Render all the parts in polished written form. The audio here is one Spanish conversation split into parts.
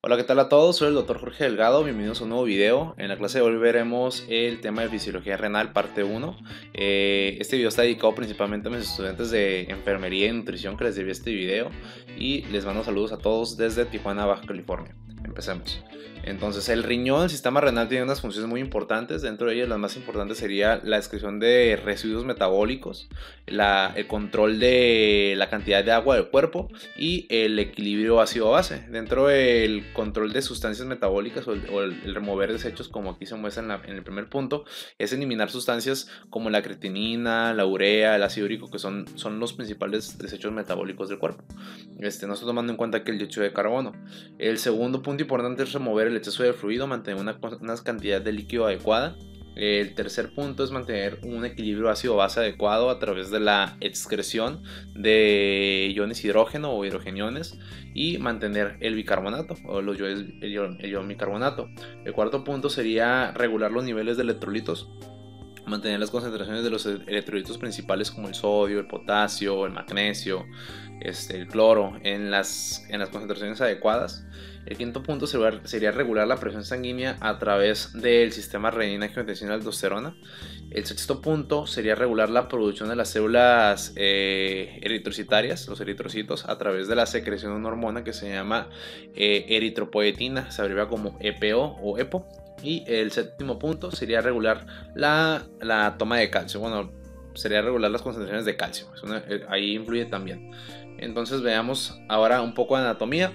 Hola, ¿qué tal a todos? Soy el doctor Jorge Delgado, bienvenidos a un nuevo video. En la clase de hoy veremos el tema de fisiología renal parte 1. Este video está dedicado principalmente a mis estudiantes de enfermería y nutrición que les debí este video, y les mando saludos a todos desde Tijuana, Baja California. Empecemos. Entonces, el riñón, el sistema renal, tiene unas funciones muy importantes. Dentro de ellas, las más importantes sería la excreción de residuos metabólicos, el control de la cantidad de agua del cuerpo y el equilibrio ácido-base. Dentro del control de sustancias metabólicas o el remover desechos, como aquí se muestra en el primer punto, es eliminar sustancias como la creatinina, la urea, el ácido úrico, que son los principales desechos metabólicos del cuerpo. No estoy tomando en cuenta que el dióxido de carbono. El segundo punto importante es remover el exceso de fluido, mantener una cantidad de líquido adecuada. El tercer punto es mantener un equilibrio ácido-base adecuado a través de la excreción de iones hidrógeno o hidrogeniones, y mantener el bicarbonato o el ion bicarbonato. El cuarto punto sería regular los niveles de electrolitos, mantener las concentraciones de los electrolitos principales como el sodio, el potasio, el magnesio, el cloro en las concentraciones adecuadas. El quinto punto sería regular la presión sanguínea a través del sistema renina-angiotensina-aldosterona. El sexto punto sería regular la producción de las células eritrocitarias, los eritrocitos, a través de la secreción de una hormona que se llama eritropoetina, se abrevia como EPO o EPO. Y el séptimo punto sería regular la toma de calcio. Bueno, sería regular las concentraciones de calcio. Ahí influye también. Entonces veamos ahora un poco de anatomía.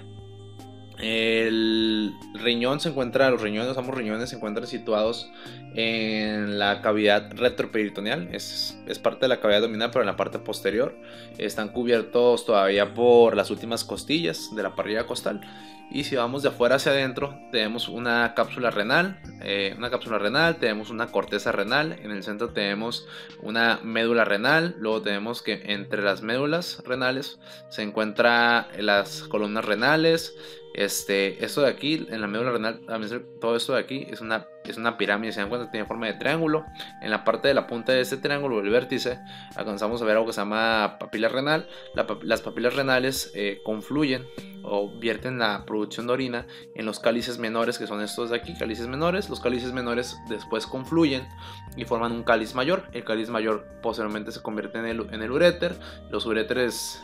El riñón ambos riñones se encuentran situados en la cavidad retroperitoneal. Es parte de la cavidad abdominal, pero en la parte posterior. Están cubiertos todavía por las últimas costillas de la parrilla costal. Y si vamos de afuera hacia adentro, tenemos una cápsula renal, tenemos una corteza renal, en el centro tenemos una médula renal, luego tenemos que entre las médulas renales se encuentran las columnas renales. Esto de aquí, en la médula renal, todo esto de aquí es una pirámide, se dan cuenta, tiene forma de triángulo. En la parte de la punta de este triángulo, el vértice, alcanzamos a ver algo que se llama papila renal. Las papilas renales confluyen o vierten la producción de orina en los cálices menores, que son estos de aquí, cálices menores. Los cálices menores después confluyen y forman un cáliz mayor. El cáliz mayor posteriormente se convierte en el uréter. Los uréteres,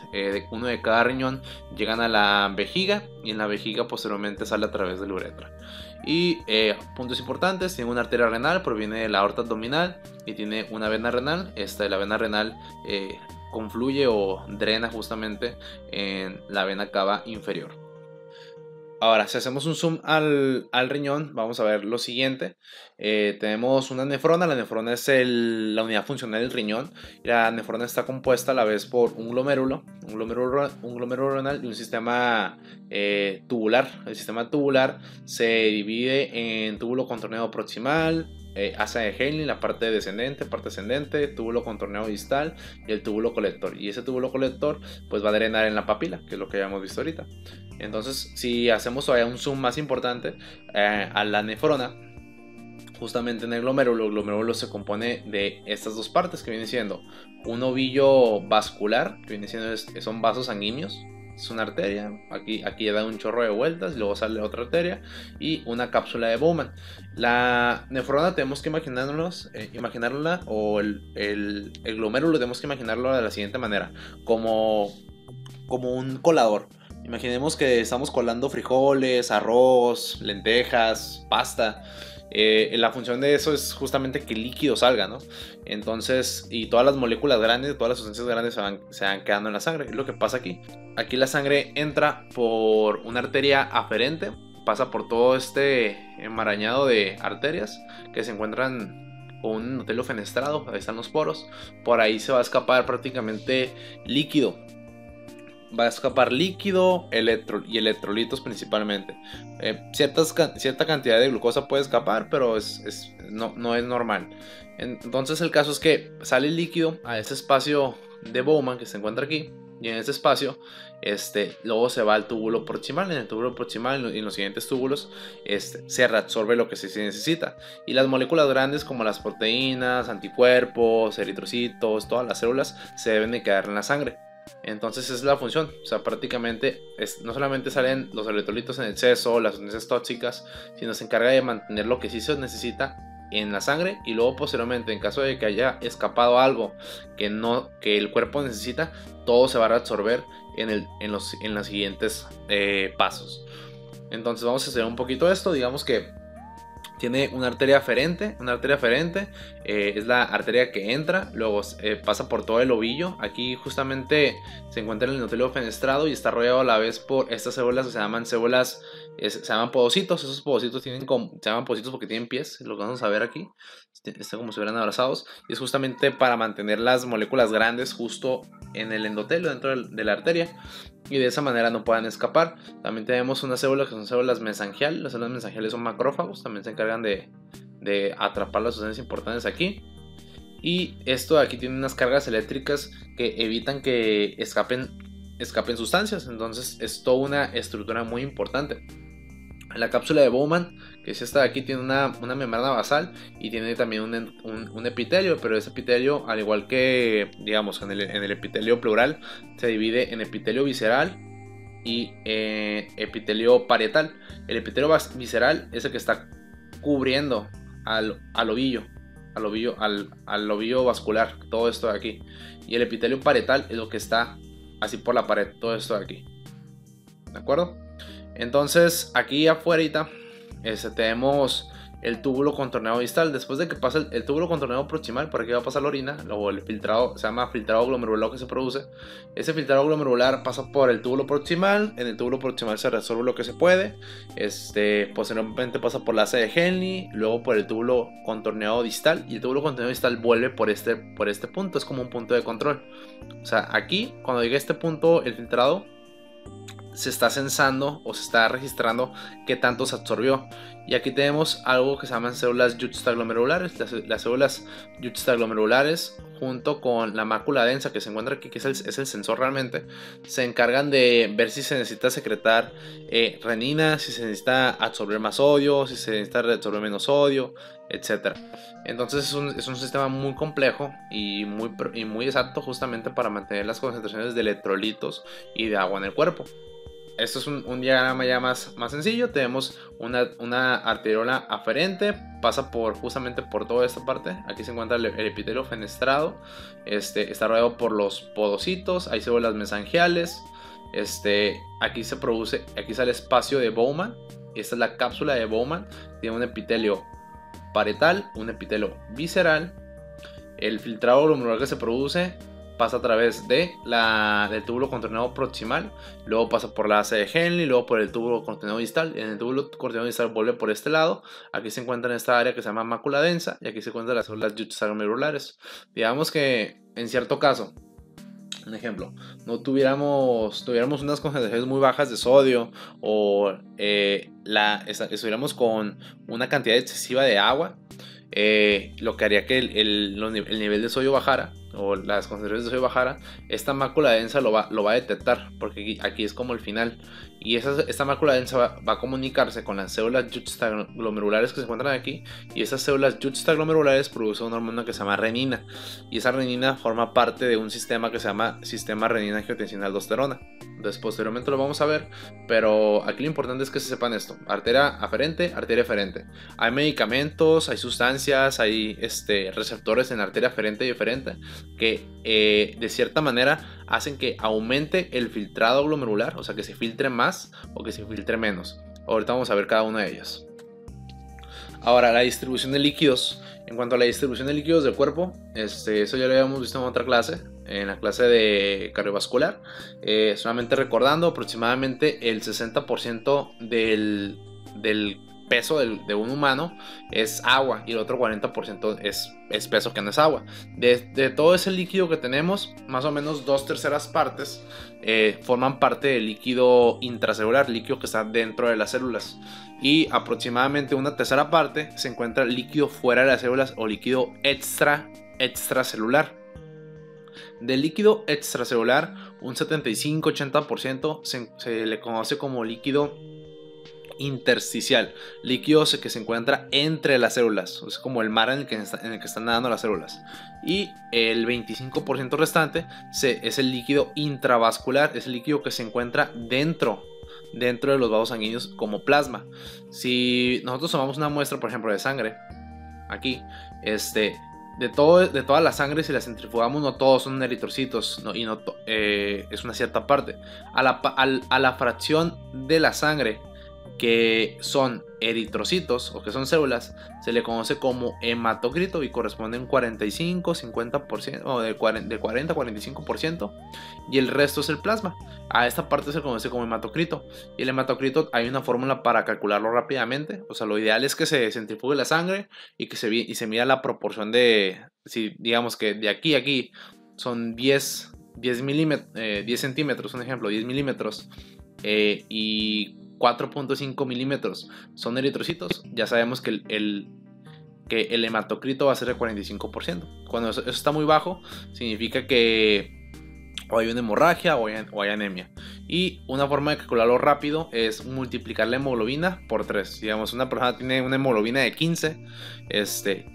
uno de cada riñón, llegan a la vejiga, y en la vejiga posteriormente sale a través de la uretra. Y puntos importantes: tiene una arteria renal, proviene de la aorta abdominal, y tiene una vena renal. La vena renal confluye o drena justamente en la vena cava inferior. Ahora, si hacemos un zoom al riñón, vamos a ver lo siguiente. Tenemos una nefrona. La nefrona es la unidad funcional del riñón. La nefrona está compuesta a la vez por un glomérulo renal y un sistema tubular. El sistema tubular se divide en túbulo contorneado proximal, asa de Henle, la parte ascendente, túbulo contorneado distal y el túbulo colector. Y ese túbulo colector pues va a drenar en la papila, que es lo que ya hemos visto ahorita. Entonces, si hacemos todavía un zoom más importante a la nefrona, justamente en el glomérulo se compone de estas dos partes, que viene siendo un ovillo vascular, que viene siendo son vasos sanguíneos. Es una arteria, aquí da un chorro de vueltas y luego sale otra arteria, y una cápsula de Bowman. La nefrona tenemos que imaginarla, o el glomérulo tenemos que imaginarlo de la siguiente manera: como un colador. Imaginemos que estamos colando frijoles, arroz, lentejas, pasta. La función de eso es justamente que el líquido salga, ¿no? Entonces, y todas las moléculas grandes, todas las sustancias grandes se van quedando en la sangre. Es lo que pasa aquí. Aquí la sangre entra por una arteria aferente, pasa por todo este enmarañado de arterias que se encuentran con un endotelios fenestrado. Ahí están los poros. Por ahí se va a escapar prácticamente líquido. Va a escapar líquido y electrolitos principalmente. Cierta cantidad de glucosa puede escapar, pero no es normal. Entonces el caso es que sale el líquido a ese espacio de Bowman que se encuentra aquí, y en ese espacio luego se va al túbulo proximal. En el túbulo proximal y en los siguientes túbulos se reabsorbe lo que se necesita, y las moléculas grandes como las proteínas, anticuerpos, eritrocitos, todas las células se deben de quedar en la sangre. Entonces esa es la función, o sea, prácticamente no solamente salen los electrolitos en exceso, las sustancias tóxicas, sino se encarga de mantener lo que sí se necesita en la sangre, y luego posteriormente, en caso de que haya escapado algo que el cuerpo necesita, todo se va a reabsorber en los siguientes pasos. Entonces vamos a hacer un poquito esto. Digamos que tiene una arteria aferente. Es la arteria que entra, luego pasa por todo el ovillo. Aquí justamente se encuentra el endotelio fenestrado y está rodeado a la vez por estas células que se llaman podocitos. Esos podocitos se llaman podocitos porque tienen pies, lo que vamos a ver aquí. Están como si fueran abrazados, y es justamente para mantener las moléculas grandes justo en el endotelio, dentro de la arteria, y de esa manera no puedan escapar. También tenemos unas células que son células mesangiales. Las células mesangiales son macrófagos, también se encargan de atrapar las sustancias importantes aquí. Y esto de aquí tiene unas cargas eléctricas que evitan que escapen sustancias. Entonces es toda una estructura muy importante. La cápsula de Bowman, que es esta de aquí, tiene una membrana basal y tiene también un epitelio, pero ese epitelio, al igual que, digamos, en el epitelio pleural, se divide en epitelio visceral y epitelio parietal. El epitelio visceral es el que está cubriendo al ovillo vascular, todo esto de aquí, y el epitelio parietal es lo que está así por la pared, todo esto de aquí, ¿de acuerdo? Entonces aquí afuera tenemos el túbulo contorneado distal. Después de que pasa el túbulo contorneado proximal, por aquí va a pasar la orina, luego el filtrado, se llama filtrado glomerular que se produce. Ese filtrado glomerular pasa por el túbulo proximal. En el túbulo proximal se resuelve lo que se puede. Posteriormente pasa por la asa de Henle, luego por el túbulo contorneado distal, y el túbulo contorneado distal vuelve por este punto. Es como un punto de control. O sea, aquí cuando llegue a este punto el filtrado, se está censando o se está registrando qué tanto se absorbió. Y aquí tenemos algo que se llaman células juxtaglomerulares. Las células juxtaglomerulares, junto con la mácula densa que se encuentra aquí, que es el sensor realmente, se encargan de ver si se necesita secretar renina, si se necesita absorber más sodio, si se necesita absorber menos sodio, etc. Entonces es un sistema muy complejo y muy exacto, justamente para mantener las concentraciones de electrolitos y de agua en el cuerpo. Esto es un diagrama ya más sencillo. Tenemos una arteriola aferente, pasa justamente por toda esta parte. Aquí se encuentra el epitelio fenestrado, está rodeado por los podocitos, hay células mesangiales. Aquí sale espacio de Bowman. Esta es la cápsula de Bowman. Tiene un epitelio parietal, un epitelio visceral. El filtrado glomerular que se produce pasa a través del túbulo contorneado proximal, luego pasa por la asa de Henle, luego por el túbulo contorneado distal. En el túbulo contorneado distal vuelve por este lado. Aquí se encuentra en esta área que se llama mácula densa, y aquí se encuentran las células juxtaglomerulares. Digamos que en cierto caso, un ejemplo, tuviéramos unas concentraciones muy bajas de sodio, o estuviéramos con una cantidad excesiva de agua, lo que haría que el nivel de sodio bajara, o las concentraciones de sodio bajara. Esta mácula densa lo va a detectar, porque aquí es como el final, y esta mácula densa va a comunicarse con las células juxtaglomerulares que se encuentran aquí, y esas células juxtaglomerulares producen una hormona que se llama renina, y esa renina forma parte de un sistema que se llama sistema renina-angiotensina-aldosterona. Entonces posteriormente lo vamos a ver, pero aquí lo importante es que se sepan esto: arteria aferente, arteria eferente. Hay medicamentos, hay sustancias, hay receptores en arteria aferente y eferente que de cierta manera hacen que aumente el filtrado glomerular, o sea, que se filtre más o que se filtre menos. Ahorita vamos a ver cada una de ellas. Ahora, la distribución de líquidos. En cuanto a la distribución de líquidos del cuerpo, eso ya lo habíamos visto en otra clase, en la clase de cardiovascular. Solamente recordando, aproximadamente el 60% del peso de un humano es agua, y el otro 40% es peso que no es agua. De todo ese líquido que tenemos, más o menos 2/3 partes forman parte del líquido intracelular, líquido que está dentro de las células, y aproximadamente 1/3 parte se encuentra líquido fuera de las células, o líquido extracelular. Del líquido extracelular, un 75-80% se le conoce como líquido intersticial, líquido que se encuentra entre las células, es como el mar en el que están nadando las células. Y el 25% restante es el líquido intravascular, es el líquido que se encuentra dentro de los vasos sanguíneos como plasma. Si nosotros tomamos una muestra, por ejemplo, de sangre, aquí, de toda la sangre, si la centrifugamos, no todos son eritrocitos, ¿no? Es una cierta parte. A la fracción de la sangre que son eritrocitos o que son células, se le conoce como hematocrito y corresponde a un 45-50% o de 40-45%, y el resto es el plasma. A esta parte se le conoce como hematocrito, y el hematocrito hay una fórmula para calcularlo rápidamente. O sea, lo ideal es que se centrifugue la sangre y que se mida la proporción de, si digamos que de aquí a aquí son 10 centímetros, un ejemplo, 10 milímetros, y 4.5 milímetros son eritrocitos, ya sabemos que el hematocrito va a ser el 45%. Cuando eso está muy bajo, significa que o hay una hemorragia o hay anemia. Y una forma de calcularlo rápido es multiplicar la hemoglobina por 3. Digamos, una persona tiene una hemoglobina de 15,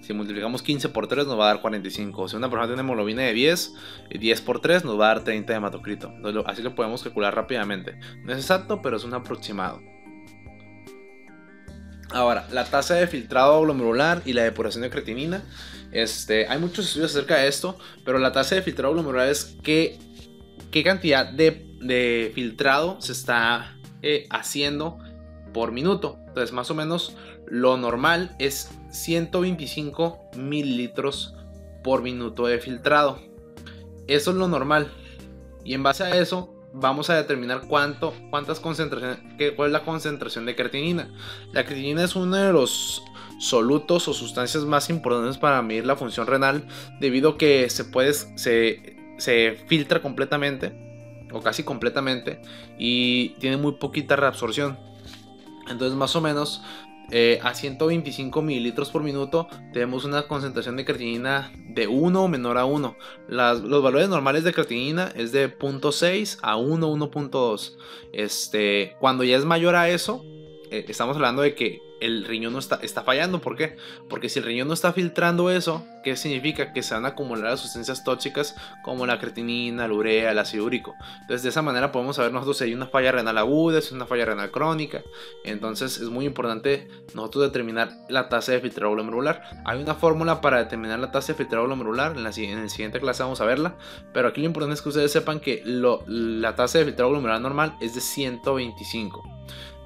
si multiplicamos 15 por 3 nos va a dar 45. Si una persona tiene una hemoglobina de 10, 10 por 3 nos va a dar 30 de hematocrito. Entonces, así lo podemos calcular rápidamente. No es exacto, pero es un aproximado. Ahora, la tasa de filtrado glomerular y la depuración de creatinina. Hay muchos estudios acerca de esto, pero la tasa de filtrado glomerular es qué cantidad de filtrado se está haciendo por minuto. Entonces, más o menos lo normal es 125 mililitros por minuto de filtrado. Eso es lo normal. Y en base a eso vamos a determinar cuál es la concentración de creatinina. La creatinina es uno de los solutos o sustancias más importantes para medir la función renal, debido a que se filtra completamente o casi completamente y tiene muy poquita reabsorción. Entonces, más o menos a 125 mililitros por minuto tenemos una concentración de creatinina de 1 o menor a 1. Los valores normales de creatinina es de 0.6 a 1, 1.2. Cuando ya es mayor a eso, estamos hablando de que el riñón no está fallando. ¿Por qué? Porque si el riñón no está filtrando eso, ¿qué significa? Que se van a acumular las sustancias tóxicas como la creatinina, la urea, el ácido úrico. Entonces, de esa manera podemos saber nosotros si hay una falla renal aguda, si es una falla renal crónica. Entonces, es muy importante nosotros determinar la tasa de filtrado glomerular. Hay una fórmula para determinar la tasa de filtrado glomerular. En el siguiente clase vamos a verla. Pero aquí lo importante es que ustedes sepan que la tasa de filtrado glomerular normal es de 125.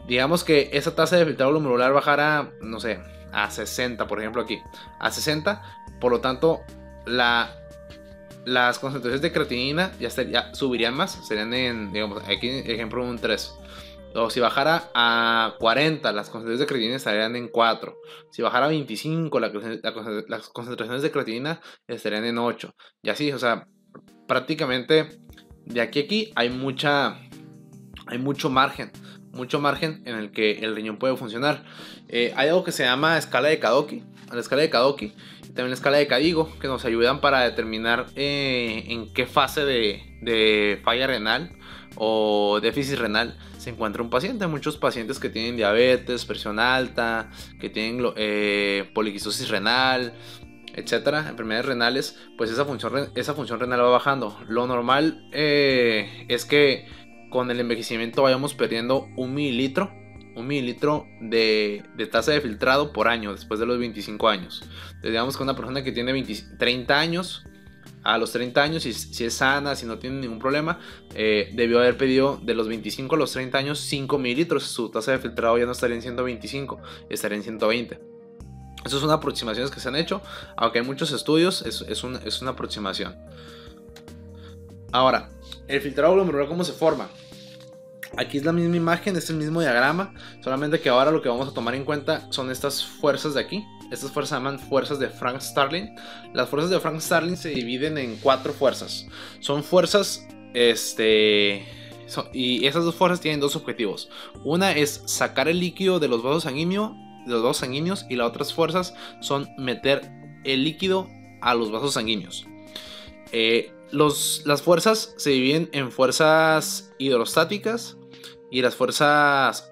Digamos que esa tasa de filtrado glomerular bajara, no sé, a 60, por ejemplo aquí, a 60, por lo tanto las concentraciones de creatinina ya subirían más, serían digamos, aquí ejemplo un 3. O si bajara a 40, las concentraciones de creatinina estarían en 4. Si bajara a 25, las concentraciones de creatinina estarían en 8. Y así, o sea, prácticamente de aquí a aquí hay mucho margen en el que el riñón puede funcionar. Hay algo que se llama escala de Kadoki, la escala de Kadoki, y también la escala de Cadigo, que nos ayudan para determinar en qué fase de falla renal o déficit renal se encuentra un paciente. Hay muchos pacientes que tienen diabetes, presión alta, que tienen poliquistosis renal, etcétera, enfermedades renales, pues esa función renal va bajando. Lo normal es que con el envejecimiento vayamos perdiendo un mililitro de tasa de filtrado por año después de los 25 años. Entonces, digamos que una persona que tiene 30 años, a los 30 años, si es sana, si no tiene ningún problema, debió haber pedido de los 25 a los 30 años 5 mililitros. Su tasa de filtrado ya no estaría en 125, estaría en 120. Esas son aproximaciones que se han hecho, aunque hay muchos estudios, es una aproximación. Ahora, el filtrado glomerular, ¿cómo se forma? Aquí es la misma imagen, es el mismo diagrama, solamente que ahora lo que vamos a tomar en cuenta son estas fuerzas de aquí. Estas fuerzas se llaman fuerzas de Frank Starling. Las fuerzas de Frank Starling se dividen en 4 fuerzas. Son fuerzas, y esas 2 fuerzas tienen 2 objetivos. Una es sacar el líquido de los vasos sanguíneos, y las otras fuerzas son meter el líquido a los vasos sanguíneos. Las fuerzas se dividen en fuerzas hidrostáticas y las fuerzas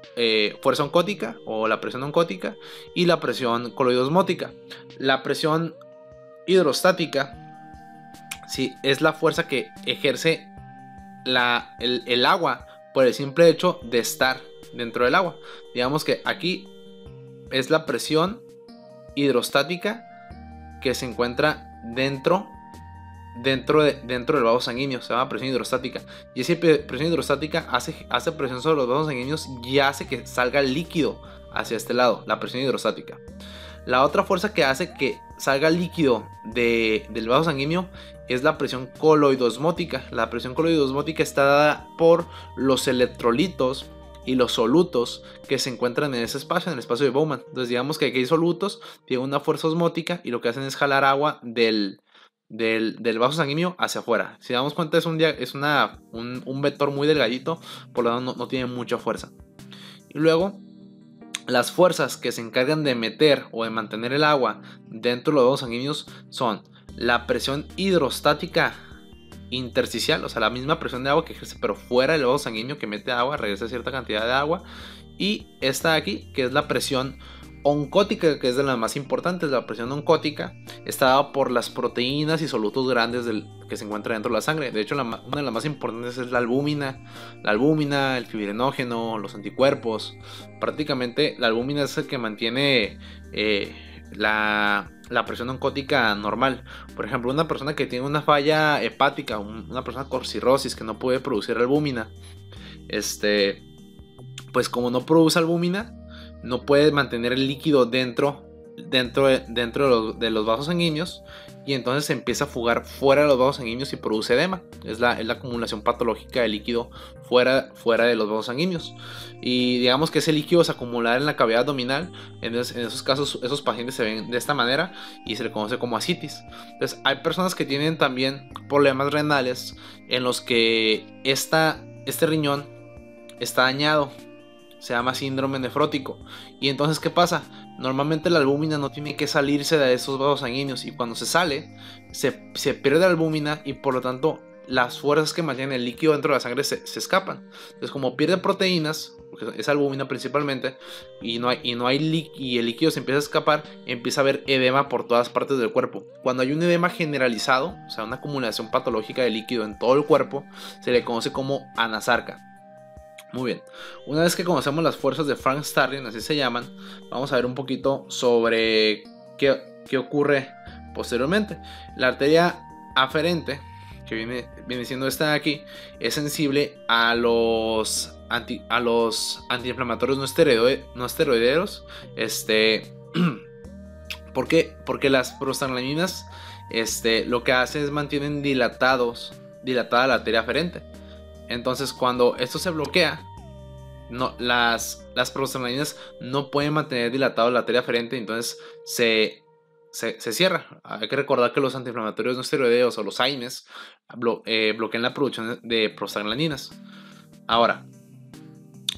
fuerza oncótica o la presión oncótica y la presión coloidosmótica. La presión hidrostática, sí, es la fuerza que ejerce el agua por el simple hecho de estar dentro del agua. Digamos que aquí es la presión hidrostática que se encuentra dentro del vaso sanguíneo. Se llama presión hidrostática, y esa presión hidrostática hace presión sobre los vasos sanguíneos y hace que salga líquido hacia este lado, la presión hidrostática. La otra fuerza que hace que salga líquido del vaso sanguíneo es la presión coloidosmótica. La presión coloidosmótica está dada por los electrolitos y los solutos que se encuentran en ese espacio, en el espacio de Bowman. Entonces digamos que aquí hay solutos, tienen una fuerza osmótica y lo que hacen es jalar agua del vaso sanguíneo hacia afuera. Si damos cuenta, es un vector muy delgadito, por lo tanto no tiene mucha fuerza. Y luego, las fuerzas que se encargan de meter o de mantener el agua dentro de los vasos sanguíneos son la presión hidrostática intersticial, o sea, la misma presión de agua que ejerce pero fuera del vaso sanguíneo, que mete agua, regresa cierta cantidad de agua, y esta de aquí, que es la presión oncótica, que es de las más importantes. La presión oncótica está dada por las proteínas y solutos grandes que se encuentran dentro de la sangre. De hecho, una de las más importantes es la albúmina, el fibrinógeno, los anticuerpos. Prácticamente la albúmina es el que mantiene la presión oncótica normal. Por ejemplo, una persona que tiene una falla hepática, una persona con cirrosis que no puede producir albúmina, pues como no produce albúmina, no puede mantener el líquido dentro de los vasos sanguíneos, y entonces se empieza a fugar fuera de los vasos sanguíneos y produce edema. Es la acumulación patológica de líquido fuera de los vasos sanguíneos, y digamos que ese líquido se acumulará en la cavidad abdominal. En esos casos, esos pacientes se ven de esta manera y se le conoce como ascitis. Entonces hay personas que tienen también problemas renales en los que este riñón está dañado. Se llama síndrome nefrótico. Y entonces, ¿qué pasa? Normalmente la albúmina no tiene que salirse de esos vasos sanguíneos, y cuando se sale, se pierde la albúmina, y por lo tanto las fuerzas que mantienen el líquido dentro de la sangre se escapan. Entonces, como pierde proteínas, porque es albúmina principalmente, y el líquido se empieza a escapar, empieza a haber edema por todas partes del cuerpo. Cuando hay un edema generalizado, o sea, una acumulación patológica de líquido en todo el cuerpo, se le conoce como anasarca. Muy bien, una vez que conocemos las fuerzas de Frank Starling, así se llaman, vamos a ver un poquito sobre qué ocurre posteriormente. La arteria aferente, que viene siendo esta de aquí, es sensible a los antiinflamatorios no esteroideros. ¿Por qué? Porque las prostaglandinas lo que hace es mantienen dilatada la arteria aferente. Entonces, cuando esto se bloquea, las prostaglandinas no pueden mantener dilatado la arteria aferente, entonces se cierra. Hay que recordar que los antiinflamatorios no esteroideos o los AINES bloquean la producción de prostaglandinas. Ahora,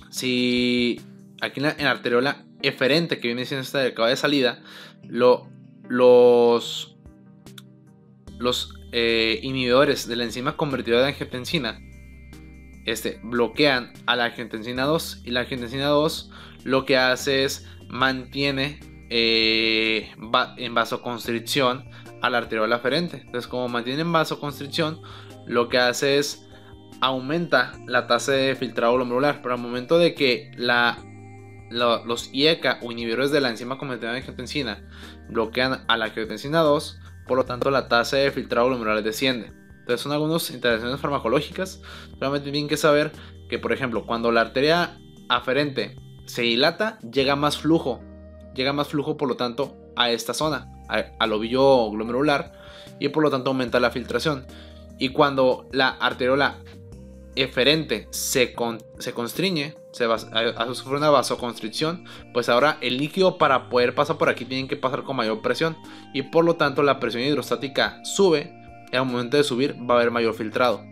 si aquí en la arteriola eferente, que viene siendo esta de cava de salida, los inhibidores de la enzima convertidora de angiotensina bloquean a la angiotensina 2, y la angiotensina 2 lo que hace es mantiene en vasoconstricción a la arteriola aferente. Entonces, como mantiene en vasoconstricción, lo que hace es aumenta la tasa de filtrado glomerular. Pero al momento de que los IECA o inhibidores de la enzima convertidora de angiotensina bloquean a la angiotensina 2, por lo tanto la tasa de filtrado glomerular desciende. Entonces son algunas interacciones farmacológicas. Solamente tienen que saber que, por ejemplo, cuando la arteria aferente se dilata, llega más flujo, por lo tanto, a esta zona, al ovillo glomerular, y por lo tanto aumenta la filtración. Y cuando la arteriola eferente se constriñe, sufre una vasoconstricción, pues ahora el líquido, para poder pasar por aquí, tiene que pasar con mayor presión, y por lo tanto la presión hidrostática sube. Y al momento de subir va a haber mayor filtrado.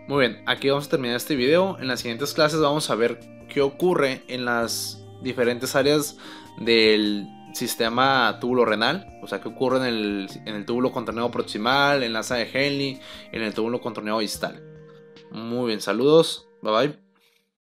Muy bien, aquí vamos a terminar este video. En las siguientes clases vamos a ver qué ocurre en las diferentes áreas del sistema túbulo renal. O sea, qué ocurre en el túbulo contorneado proximal, en la asa de Henle, en el túbulo contorneado distal. Muy bien, saludos, bye bye.